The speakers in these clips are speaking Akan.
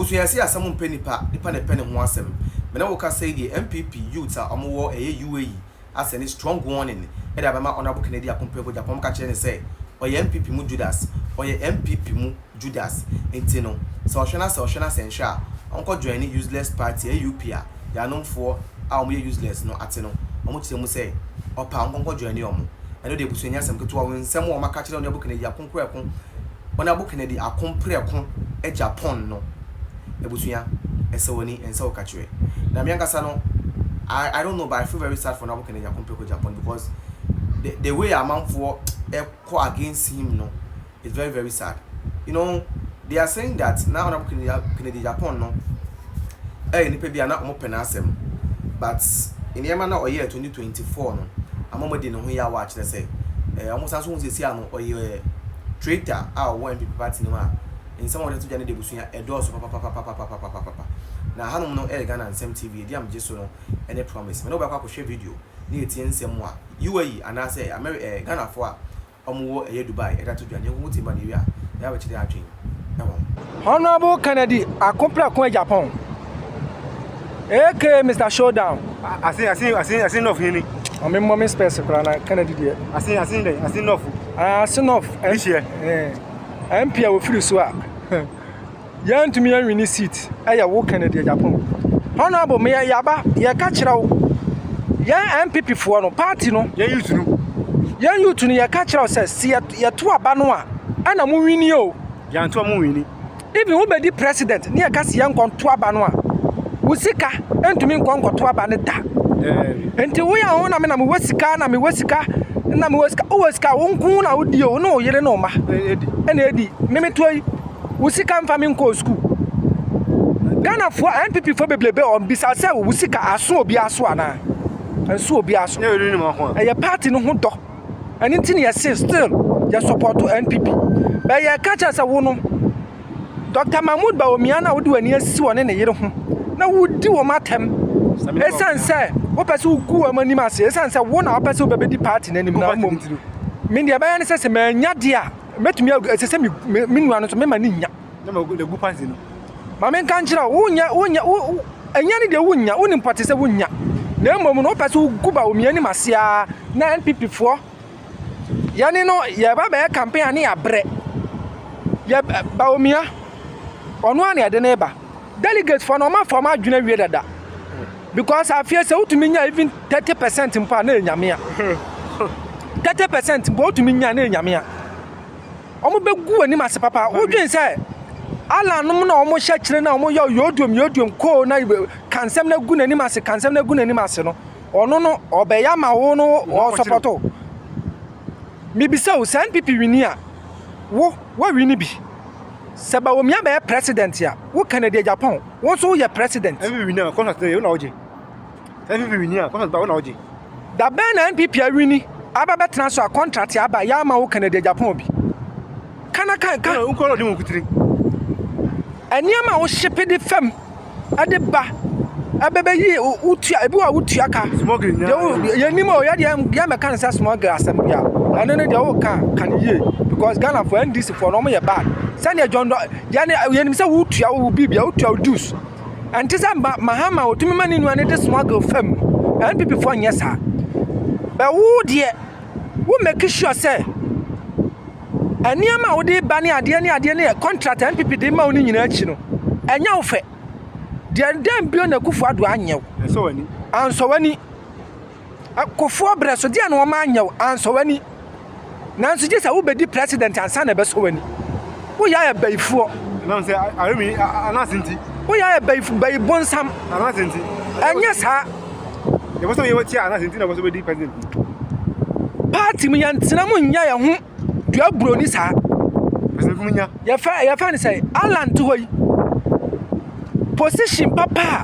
So you see some nipa ne pen ho asem. Me na wo ka say the NPP youth a omo UAE as any strong warning. E da ba ma honorable Kennedy Akompego Japan ka kire say oye NPP mu Judas, oye NPP mu Judas. Enti no, so oshana sensha. Onko join useless party AUP a ya no for a omo useless no ate no. Omo tire mu say opa onko join omo. Eno de busu nya asem keto wo nsem wo maka kire honorable Kennedy Akompego. Honorable Kennedy Akompego Agyapong no. Ebusuya esewoni ense okachwe na miankasa no I don't know, but I feel very sad for Honorable Kennedy Akompego Japan because the way a man for go against him no is very, very sad. You know, they are saying that now Honorable Kennedy Japan no NPP be na open asem, but in the na year 2024 no amamo de no ya watch they say almost as soon as see no oye traitor our NPP party no in some of the two de busuya a doors papa na hanom no Ghana and Sem TV dia am jeso no any promise me no ba kwa share video ni etie nsem a UAE and I say America Ghana for omo e Dubai e da to duane ko mutima ne wi a ya ba chide atwen na won Honorable Kennedy Akompego Agyapong Mr. Showdown I see enough here. I'm in moment space na Kennedy there I see enough this year MP a wo free so a yan to me win seat e wo Kennedy Agyapong honorable me yaba ye ka kira wo yan NPP fo no party no yan youth no ye ka kira wo say ye to aba no a ana mu wini o yan to mu wini even wo be di president ne ye ka se yan kon to aba no a wo sika entumi kon to aba ne da enti wo ya ho na me na me wasika na me wasika o wasika wonku na wodi o no yere no ma ena edi me toyi wusika mfa me nko school Ghana for NPP for beblebe on bisa say wusika aso obi aso ana enso obi aso e party no ho do ani ntini ye still ye support NPP ba ye catch say wo no Dr. Mahmoud Bawumia na wodi wani asi woni ne yere ho na wodi wo matem esan say wo pese ugu amani ma se esan say wo na wo pese obebedi party na nim na mom me dia ba ya ne se manya de a metumi se me nua no so me ma ni nya na ma gu party no ma me kan kira wo nya anya ne de wo nya wo ni party se wo nya na mom no pese ugu Bawumia ni masia na NPP fo ya ni no ye ba ba campaign ani abre ye Bawumia ono ani ade na eba delegates for no ma for ma adwuna wie dada because I fear say utumi nya even 30% mpa na enyame a 30% mpa utumi nya na enyame a omo begu ani mase papa odwen say ala no na omo hya kire na omo yodum ko na kansem na gu nani mase no ono no obeya ma wo no o supporto mi bisa o NPP wini a wo wini bi Seba wo mia be president ya wo Kennedy Agyapong wo so ye president NPP wini a contract e wo na oje NPP wini a contract ba wo na oje da ben na NPP a wini aba be transfer contract ya ba ya ma wo Kennedy Agyapong bi kana wo ko di mo kutiri eniama wo shipe de fam ade ba abebe yi utua ebi wa utua ka smuggling ye nimo o ya me kan say smuggling asem bia ane ne de wo kan ye because Ghana for NDC for no ye bad sani John ya ne ye nim say utua wo bibia utua juice anti say mahama otumi mani nu ane de smuggle fam NPP for nyesa ba wo de wo make sure say eniama wo de ba ne ade ne contract NPP de ma wo ni nyina achi no enya wo fe de dem bio na kufu ado anyew anso wani kufu obreso de na wo ma anyew anso wani nanso je sa wo be di president ansa na be so wani wo ya ya baifuo na say aremi anasinti wo ya ya baibon sam anasinti enya sa ye bo so ye wati anasinti na bo so be di president party mu yantina mu nya ya ho dua broni sa president mu nya ya fa ni say alan to hoyi position papa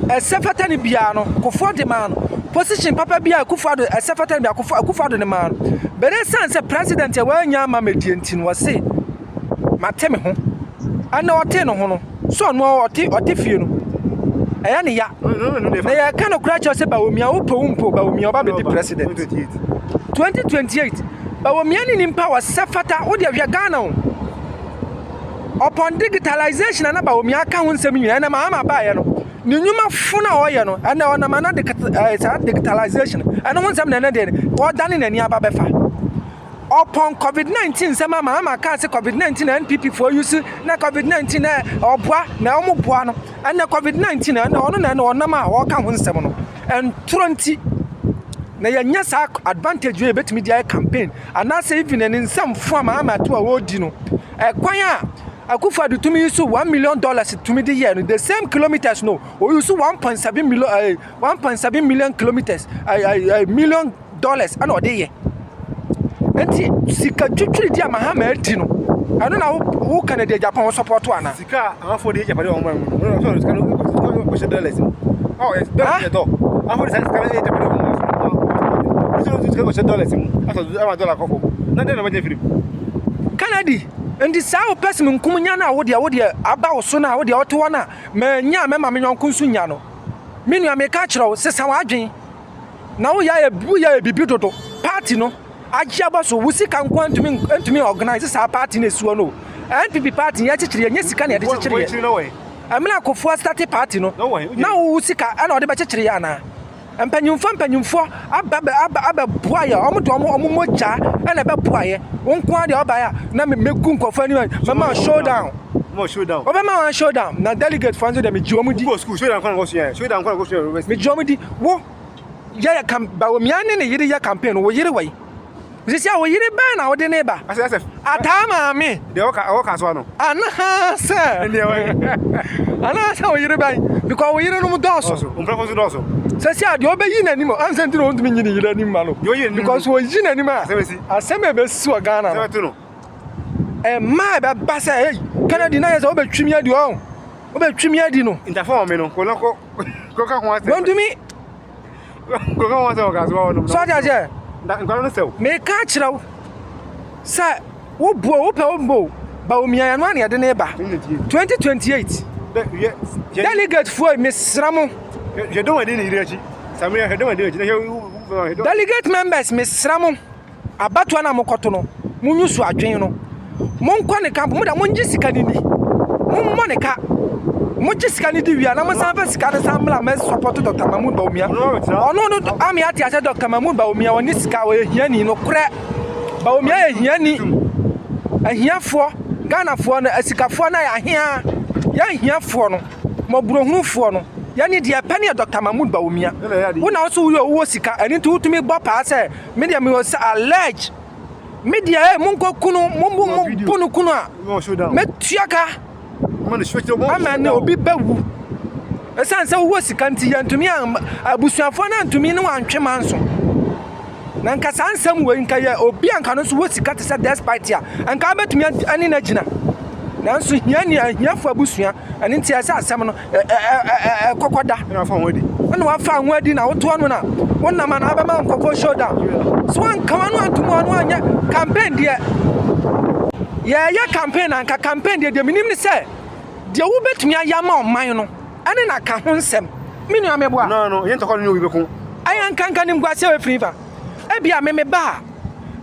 esefata ni bia no kofo de man position papa bia kofo do esefata ni bia kofo do ne man bere sense president ya wanya ma medie no se mateme ho ana ote no ho no so no ote fie no eya ne ya na ya kana kura cho se Bawumia wo po Bawumia oba be di president 2028 Bawumia ni nimpa wa sefata wo de hwe Ghana upon digitalization and about me account semi and I'm buy no nyuma funa oye no and on man digitalization and no one some na dey or done in any ababefa upon COVID-19 some mama can say COVID-19 NPP for use na COVID-19 oboa na omo boa no and na COVID-19 and ono na ono ma o ka ho nsem no and 20 na yanya sa advantage we betimi dia campaign and say even in nsem fo mama to a wodi no kwan a Akufo-Addo to me use $1 million to me the year. The same kilometers no. Or use 1.7 million kilometers. $1 million. I know the year. And sika chuchuri dia mahama etino. I don't know who can the Japan support one. Sika for the Japan $1 million. Oh, it's better though. I for the Japan $1 Canada. And this our person kumunyana wo dia aba so na wo dia oto na ma nya me ma me nyonko nsunya no me nua me ka kire wo sesa wadwen na wo ya bibi dodo party no Agyapong so wo sika nko antumi organize sa party na esuo no NPP party ya kikire nya sika na ya de kikire amina akofo start party no na wo sika ana ode ba kikire ya na mpanyumfo aba boya omo mocha na be boye wonko ade obaya na megu nkofo ani mama showdown obama showdown na delegate fanzo de me jiomudi school showdown kwa go showdown me jiomudi wo ya kam ba wo miane ne yire ya campaign wo yire wai sisi a wo yire ba na wo de ne ba atama me de o ka so no ana sir ana sa wo yire ba because wo yire no mu doso umprofo doso sisi a de obeyi na nimo ansenti no ntumi nyini yire ni ma no because wo yi na nimo aseme be su Ghana no ma be ba say Canada na yesa obetwimi adi o obetwimi adi no interform me no ko ka ho ase don't me ko ka ho ase o ka so no so jaje nkwano sew me ka kirawo sa wo bo ba o miya no ane de ne ba 2028 delegate for me sramo je don wadi ni irachi samia je don wadi na delegate members me sramo abatwa na mokoto no munyusu adwen no monkwa ne camp mu da monji sika ni mo ne ka mo jisika ni di wia na mo san fa sika na samla me support Dr. Mahmoud Bawumia ono no ami ati ase Dr. Mahmoud Bawumia woni sika wo ehiani no kure Bawumia ehiani ahiafo Ghana-fo na asikafo na ya ahiafo no moburohunfo no ya ni dia pani Dr. Mahmoud Bawumia wona so wo sika ani to utumi bo pa se media me was allege media munko kunu mumbu kunu a metuaka amane obi bawu esanse wo sika nti ya ntumi abusuafo na ntumi ne wantwe manso na nka sansam we nka ya obi anka no so wo sika te se despite ya anka betumi ani na gina nanso hiafo abusua ani nti asa asem no kokoda na fa wadi na wa fa wadi na woto no na wonna ma na abema nkofo showdown so anka wanu antumo anu anya campaign dia ya campaign anka campaign dia minim ni se dia wo betumi ayama oman no ane na ka ho nsem minu ameboa no yen tokọ ni obi bekun ayan kankan ni mguase we friva ebia me ba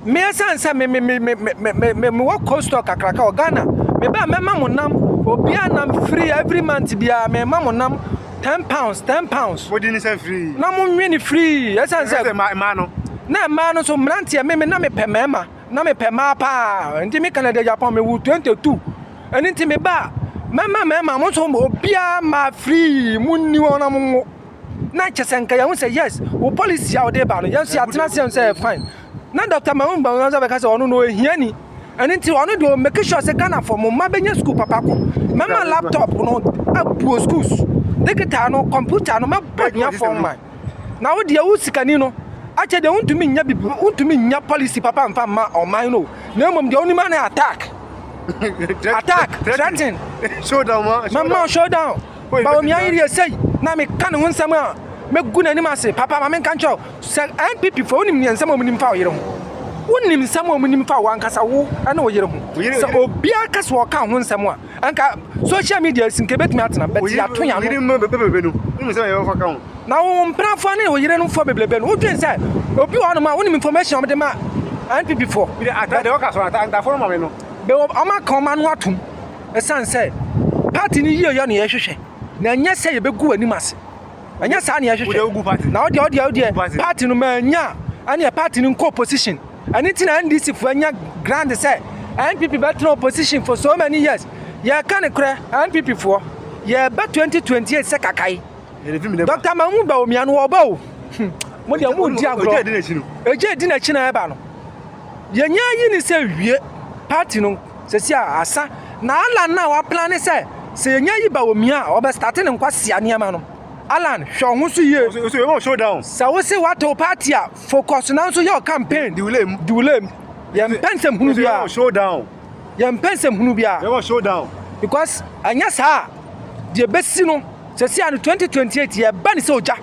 me sansa me wo cost kakraka o Ghana me ba me mamonam obi anam free every month bia me mamonam £10 wodi ni se free na mo nwe free esansa ma no so mrantie me na me pemema na me pema pa ndi me Canada Japan me wu 22 eni nti me ba mama mo so obia ma free munni wona mo na chesenka ya say yes wo policy ya ode ba no yes ya tena say fine na Dr. Mahmoud Bawumia be ka say ono no ehiani eni nti ono do make sure say Ghana for mo mabenya school papa ko mama laptop no abu schools digital no computer no mabanya phone man na wo de wo sikani no ache de untumi nya bibi untumi nya policy papa mfa ma oman no na mom de oni man attack threaten showdown mama showdown Bawumia iri say na me kan ho nsam a me guna ni mase papa ma me kan cho NPP for onim nsam omunim fa oyere ho onim nsam omunim fa wankasa wo ana oyere ho so obi aka so kan ho nsam a anka social media sinke betumi atena bet ya to ya no bebebe no onim nsam ye fa kan na wo mprafo na oyere no fo beblebe no odwen say obi wono ma onim information de ma NPP for de waka so anta for ma me no be ama kan ma no atum esan say party ni yie yo na yehwehwe na nya say ye begu animase anya sa na yehwehwe na odi party no ma nya anya party ni nko position ani ti na NDC fu anya grand say NPP been in opposition for so many years. Yeah, can it cry? NPP for yeah, but 2028 sekakai. Dr. Mamu ba omi anu oba o. Mo dia mu dia agro. Eje di na chi na eba no. Ye nya yi ni se wie party no se sia asa na ala na wa plan se se nya yi ba omi a oba start ne nkwase ane ma no. Alan hwe ho so ye. So you want showdown. So we say what to party a focus na so your campaign. Diulem. Yem pensem hunu bia. Showdown. Yem pensem hunu bia. You want showdown. Because anya sa de besi no se sia no 2028 ye ba ni se oja.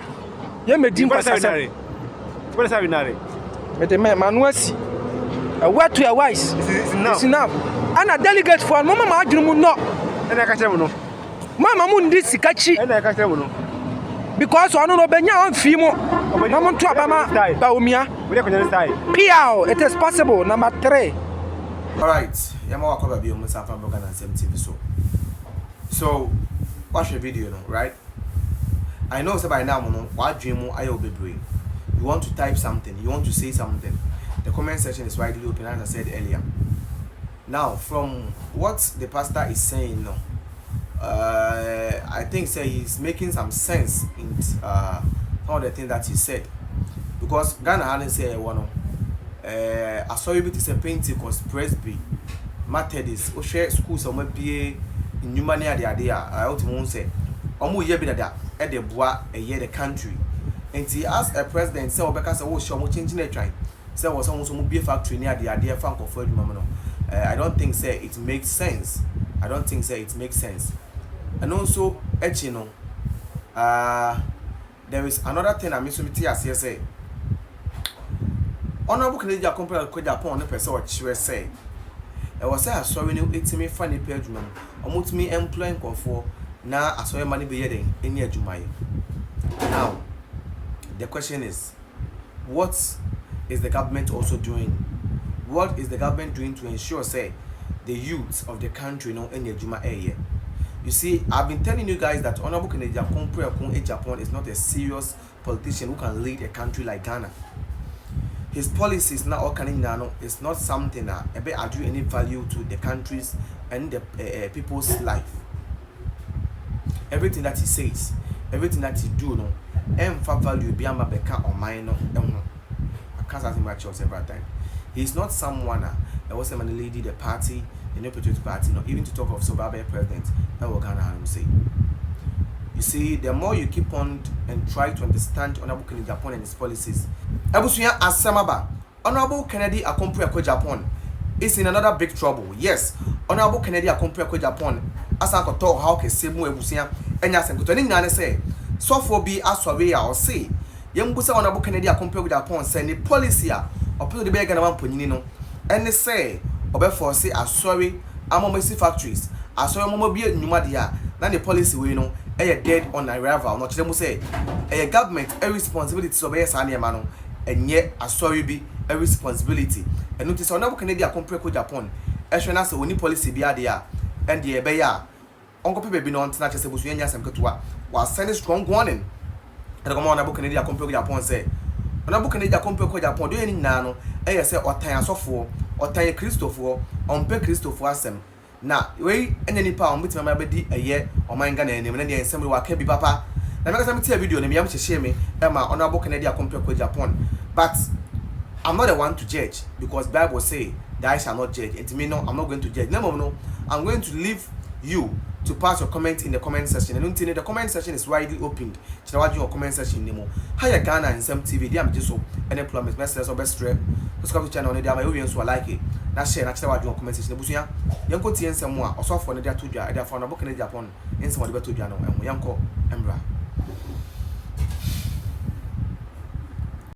Ye medi nkwasa. What is happening? Mede me manuasi. A word to a wise. It's enough. And a delegate for mama ma adwunu mu no. And I catch them no. Mama mu ndi sikachi. And I catch them no. Because one no benya on fi mo. Mama to abama ba omia. We can style. Piao, it is possible. Number 3. All right, yama wakoba bi omo safa bloga na TV so watch the video no, right? I know say by now no wa dream mo ayo bebre. You want to type something, you want to say something. The comment section is widely open, as I said earlier. Now, from what the pastor is saying no, I think say he's making some sense in some of the things that he said. Because Ghana hadn't said one I saw you to say Pentecost, Presby, Methodist, or share schools or maybe in Numania the idea. I also say, Omu Yebida at the bois a year the country. And he asked a president, say, because I was sure changing the train. Say, was almost a beer factory near the idea funk of Fred Mamano. I don't think say it makes sense. I don't think say it makes sense. And also, you know, there is another thing I miss to say. Honorable Canadian company Agyapong on person what she say. I was sorry no etimi funny page man. Omut me employing for na asoye money be yeding any adwumaye. Now, the question is, what is the government also doing? What is the government doing to ensure say the youth of the country no any adwuma eye? You see, I've been telling you guys that Honorable Canadian company Agyapong is not a serious politician who can lead a country like Ghana. His policies now all Canadian is not something that add any value to the countries and the people's life. Everything that he says, everything that he do, no, for value beyond my beka or mine, no, I can't say much several times. He's not someone that was a man leading the party, the new patriotic party, no, even to talk of Sobabe president. That what can I say? You see, the more you keep on and try to understand Honorable Kennedy Agyapong and his policies, Abusuya Asamaba, Honorable Kennedy Agyapong is in another big trouble. Yes, Honorable Kennedy Agyapong, as I could talk how can say more Abusuya and Yasan Kutani Nane say, so for be Aswaya or say, young Busa Honorable Kennedy Agyapong send the policy or put the bag and one punino, and they say, Obefor say, I'm sorry, I'm almost factories, I saw a mobile Numadia, then the policy we know. Dead on arrival, not them say a government a responsibility to obey Sanya Mano, and yet a sorry be a responsibility. And notice Honorable Canadian Agyapong, as only policy be there, and the Ebeya, Uncle Pepe be non snatches a Busuania and Katua, while sending strong warning. And the Honorable Canadian Agyapong say, Honorable Canadian Agyapong doing nano, a say or Tanya Sofo, or Tanya Christopher, on Pe Christopher Assem. Now, we any pound with my baby a year or my gun and then somebody will be papa. Now, because I'm a video, and I'm to share me, Emma, Honorable Canadian Agyapong. But I'm not the one to judge because Bible say that I shall not judge. And to me, no, I'm not going to judge. No, I'm going to leave you to pass your comment in the comment section. And the comment section is widely opened. To watch your comment section anymore. Higher Ghana and some TV, they am just so any promise messages or best strap. Subscribe to the channel, they are my audience who like it. Now share, now watch your comment section. Busuya, young go to some more or so for the two jar, and I found a book in Japan, and some of the two jano, and young Embra.